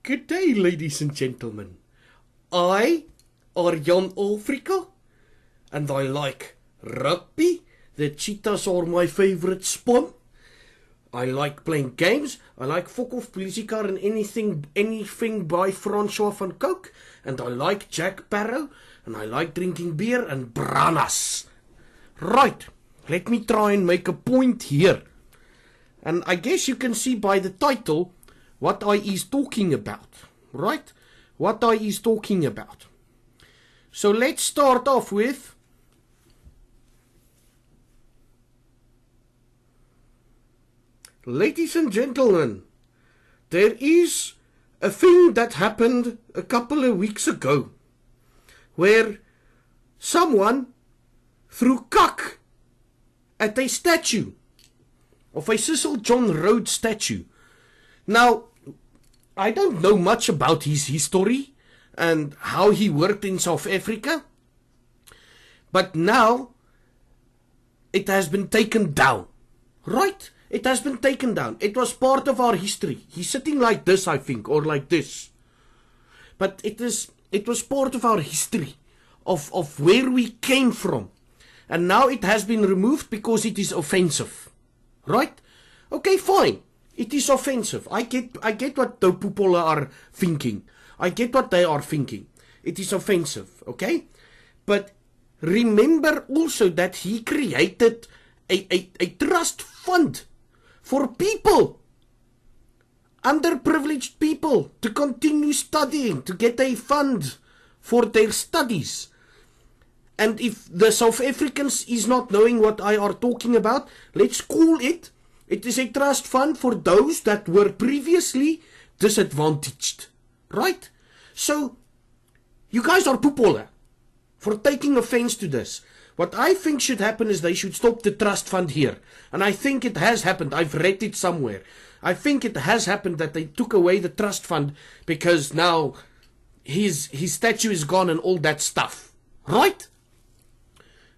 Good day, ladies and gentlemen. I are Jan Afrika, and I like rugby. The Cheetahs are my favourite span. I like playing games. I like fuck off Polisiekar and anything by Francois van Coke. And I like Jack Barrow. And I like drinking beer and branas. Right, let me try and make a point here. And I guess you can see by the title what I is talking about. Right? What I is talking about. So let's start off with ladies and gentlemen, there is a thing that happened a couple of weeks ago where someone threw cuck at a statue of a Cecil John Rhodes statue. Now, I don't know much about his history and how he worked in South Africa, but now it has been taken down, right? It has been taken down. It was part of our history. He's sitting like this, I think, or like this. But it was part of our history, of where we came from. And now it has been removed because it is offensive. Right? Okay, fine. It is offensive. I get what the people are thinking. I get what they are thinking. It is offensive, okay? But remember also that he created a trust fund for people, underprivileged people, to continue studying, to get a fund for their studies. And if the South Africans is not knowing what I are talking about, let's call it, it is a trust fund for those that were previously disadvantaged. Right? So, you guys are poepola for taking offense to this. What I think should happen is they should stop the trust fund here. And I think it has happened. I've read it somewhere. I think it has happened that they took away the trust fund because now his statue is gone and all that stuff. Right?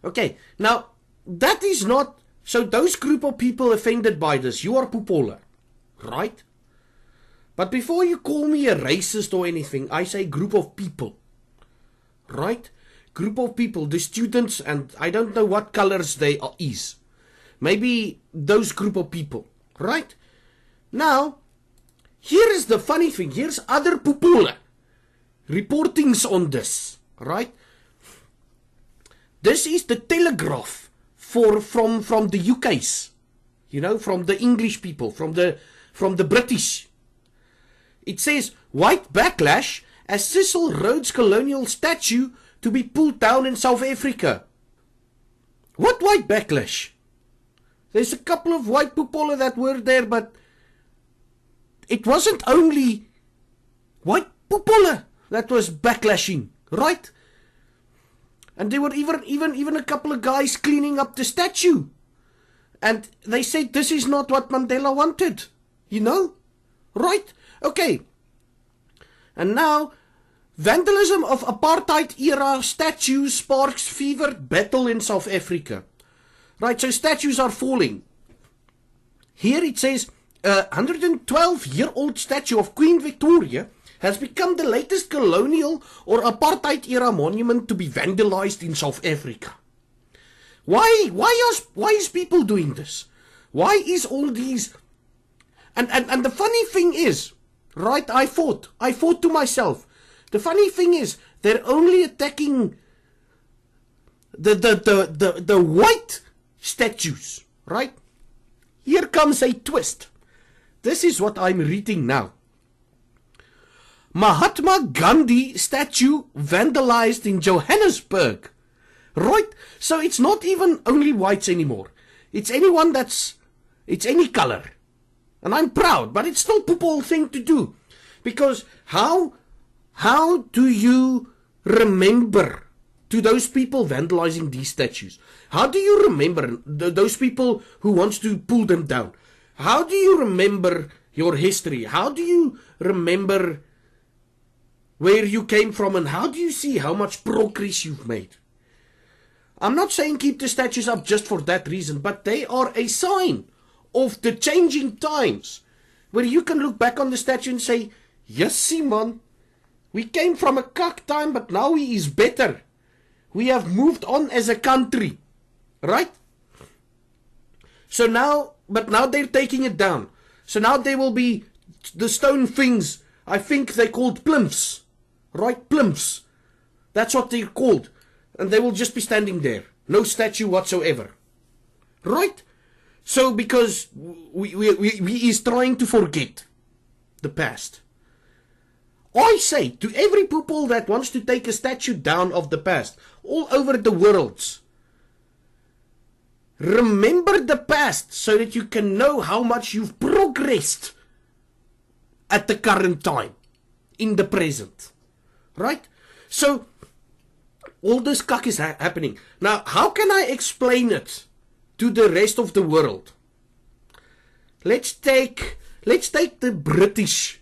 Okay. Now, that is not... So those group of people offended by this, you are poepola. Right? But before you call me a racist or anything, I say group of people. Right? Group of people, the students, and I don't know what colors they are is. Maybe those group of people, right? Now, here is the funny thing. Here's other poepola reportings on this, right? This is the Telegraph from the UK's, you know, from the English people, from the British. It says, white backlash as Cecil Rhodes colonial statue to be pulled down in South Africa. What white backlash? There's a couple of white people that were there, but it wasn't only white people that was backlashing, right? And there were even a couple of guys cleaning up the statue. And they said this is not what Mandela wanted, you know? Right? Okay. And now, vandalism of apartheid-era statues sparks fevered battle in South Africa. Right, so statues are falling. Here it says, a 112-year-old statue of Queen Victoria has become the latest colonial or apartheid-era monument to be vandalized in South Africa. Why is people doing this? Why is all these... And the funny thing is, right, I thought to myself, the funny thing is, they're only attacking the white statues, right? Here comes a twist. This is what I'm reading now. Mahatma Gandhi statue vandalized in Johannesburg. Right? So it's not even only whites anymore. It's anyone it's any color. And I'm proud, but it's still a people thing to do. Because how do you remember to those people vandalizing these statues? How do you remember those people who wants to pull them down? How do you remember your history? How do you remember where you came from? And how do you see how much progress you've made? I'm not saying keep the statues up just for that reason, but they are a sign of the changing times, where you can look back on the statue and say, Yes, Simon. We came from a cuck time, but now he is better. We have moved on as a country. Right? So now, but now they're taking it down. So now there will be the stone things. I think they're called plimps. Right? Plimps. That's what they're called. And they will just be standing there. No statue whatsoever. Right? So because we is trying to forget the past. I say to every people that wants to take a statue down of the past, all over the world, remember the past so that you can know how much you've progressed at the current time, in the present. Right? So, all this cuck is happening. Now, how can I explain it to the rest of the world? Let's take the British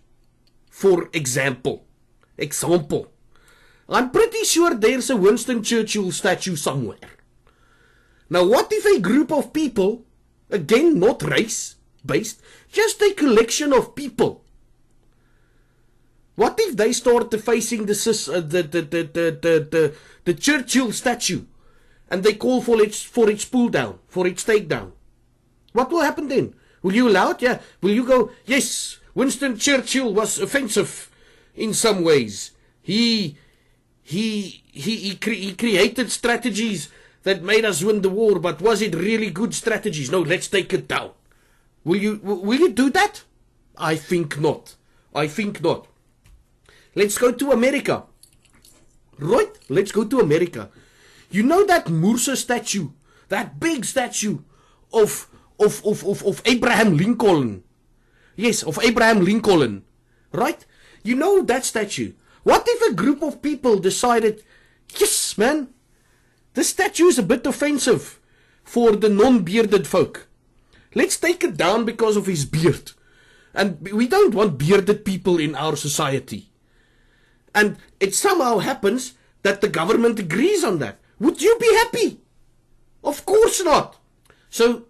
for example. I'm pretty sure there's a Winston Churchill statue somewhere. Now, what if a group of people, again, not race-based, just a collection of people, what if they start facing the Churchill statue and they call for its pull down, for its takedown? What will happen then? Will you allow it? Yeah. Will you go, yes, Winston Churchill was offensive in some ways. He created strategies that made us win the war, but was it really good strategies? No, let's take it down. Will you do that? I think not. Let's go to America. Right? Let's go to America. You know that Moorse statue? That big statue of Abraham Lincoln. Yes, of Abraham Lincoln. Right? You know that statue. What if a group of people decided, yes, man, this statue is a bit offensive for the non-bearded folk. Let's take it down because of his beard. And we don't want bearded people in our society. And it somehow happens that the government agrees on that. Would you be happy? Of course not. So,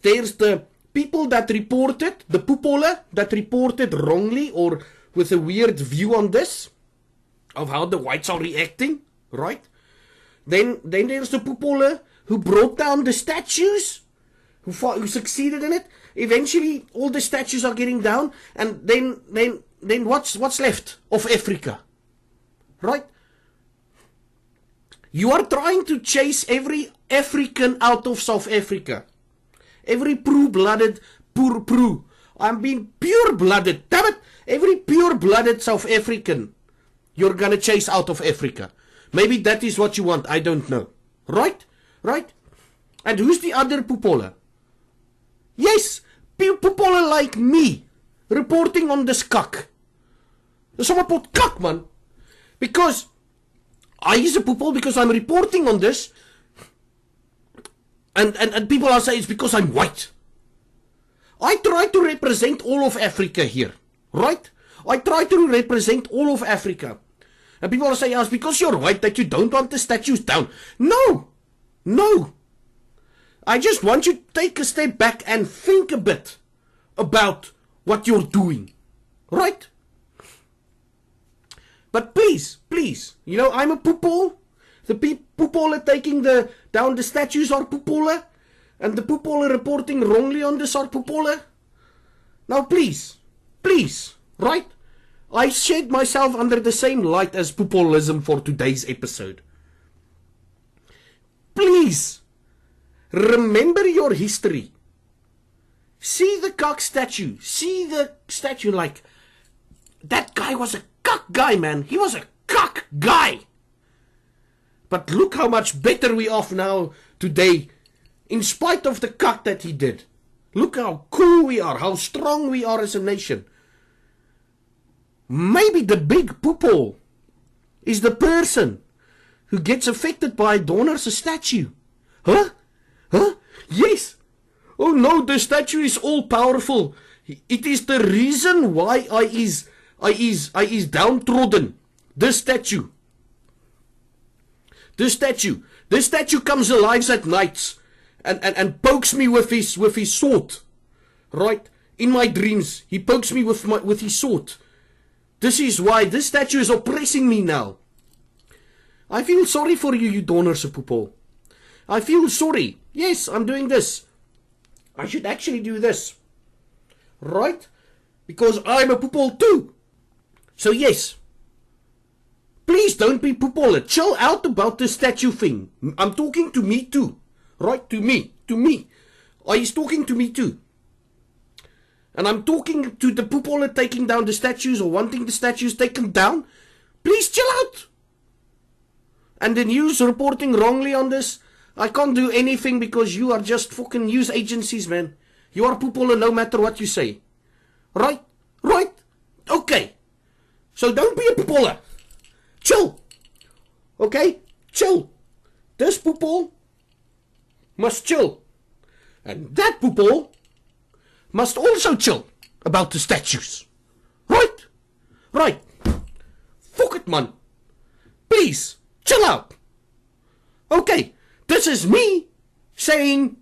there's the people that reported, the poepola that reported wrongly or with a weird view on this, of how the whites are reacting, right? Then there's the poepola who brought down the statues, who succeeded in it. Eventually, all the statues are getting down, and then what's left of Afrika? Right? You are trying to chase every African out of South Africa. Every pure-blooded, I'm being pure-blooded. Damn it! Every pure-blooded South African, you're gonna chase out of Afrika. Maybe that is what you want. I don't know. Right? Right? And who's the other poepola? Yes, poepola like me, reporting on this cuck. Dis sommer pot kak, man. Because I use a poepola because I'm reporting on this. And people are saying it's because I'm white. I try to represent all of Africa here. Right? I try to represent all of Africa. And people are saying, it's because you're white that you don't want the statues down. No. No. I just want you to take a step back and think a bit about what you're doing. Right? But please, you know, I'm a poopole. The poopole taking down the statues are poopole. And the poopole reporting wrongly on this are poopole. Now please, right? I shed myself under the same light as poopolism for today's episode. Please, remember your history. See the cock statue. See the statue like, that guy was a cock guy, man. He was a cock guy. But look how much better we are now today, in spite of the cock that he did. Look how cool we are, how strong we are as a nation. Maybe the big poople is the person who gets affected by Donner's statue. Huh? Yes. Oh no, the statue is all powerful. It is the reason why I is downtrodden. The statue. This statue comes alive at nights and pokes me with his sword. Right? In my dreams, he pokes me with his sword. This is why this statue is oppressing me now. I feel sorry for you, you donors of people. I feel sorry. Yes, I'm doing this. I should actually do this. Right? Because I'm a pupil too. So yes. Please don't be pupil. Chill out about the statue thing. I'm talking to me too. Right? To me. To me. He's talking to me too. And I'm talking to the people taking down the statues or wanting the statues taken down. Please chill out. And the news reporting wrongly on this. I can't do anything because you are just fucking news agencies, man. You are people no matter what you say. Right? Right? Okay. So don't be a people. Chill. Okay? Chill. This people must chill. And that people must also chill about the statues. Right? Right. Fuck it, man. Please, chill out. Okay, this is me saying